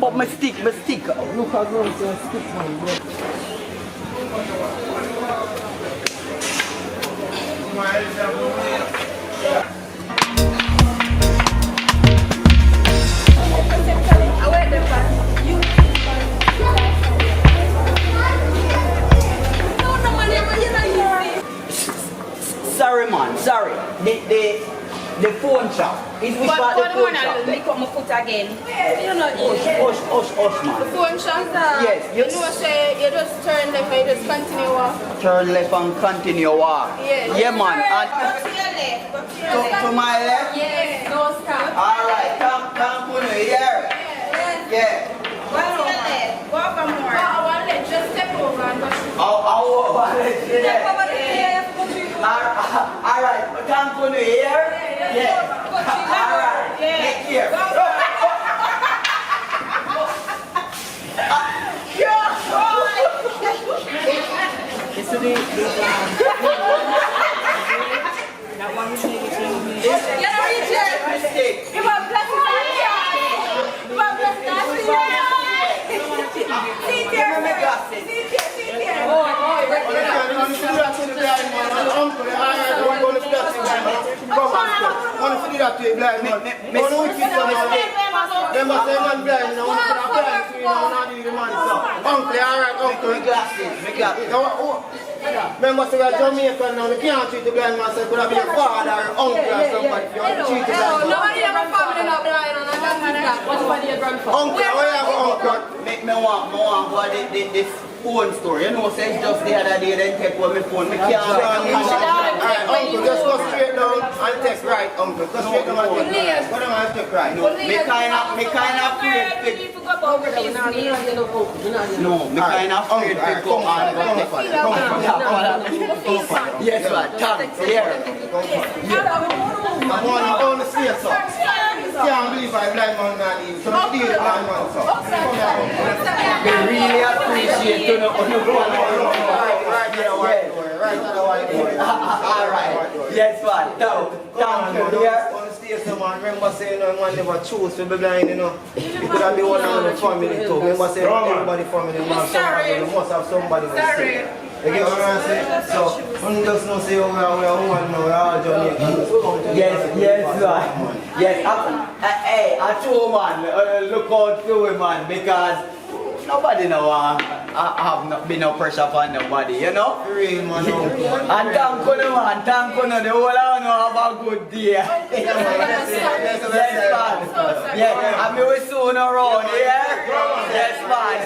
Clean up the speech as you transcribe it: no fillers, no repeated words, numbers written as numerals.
But my stick. Look how grown to a stick man, bro. Sorry man, sorry. The phone shop. Is which part the phone shop? Lick up my foot again. You know, Hush, man. the phone shop, Yes. You know, say you just turn left and you just continue walk. Turn left and continue walk. Yes. Yeah, man. Go And to your left. Go to your left. to my left? Yes, no stop. Alright, come put me here. Yeah. Go to your left. Go over more. One leg, just step over and go through. I'll Step over the left, go through. Alright, come put me here. Yeah. Alright, take care. That one you make it to me. Get a Richard. Mistake. You want blessing on your You want blessing on your Sit here, Give me my glasses. sit here. Remember, say we're Jamaican now, we can't treat the blind man, so it could have been your father or uncle or somebody. You want to treat the blind man. Nobody in my family not blind and I don't know that. What's one of your grandfather? Uncle, where you have an uncle? Make me want for the phone story. You know, say it's just the other day, then take away my phone. Me can't Alright, uncle, just go straight down and take right, uncle. Go straight down and take right. Go down and take right. No, me kind of afraid to No, me kind of afraid to go on. Yes, man. Thanks. Here. I want to see us. Can't believe I blind man not leave. So I feel the blind man so. We really appreciate you know. Right to the white boy. Alright. Yes, man. Thank you. Here. On the station, man, remember saying no man never choose to be blind, you know. It could have been one of the family too. Remember saying everybody family must have somebody who say. You get what I'm saying? So, one just know say we are one now, we are all Jamaican. Yes, man. Yes, hey, I told man, look out for him, man, because nobody know I have not been no pressure upon nobody, you know? Real man. And thank you, man, thank you, the whole of you have a good day. Yes, man. Yeah, and we will soon around here. Yes, man.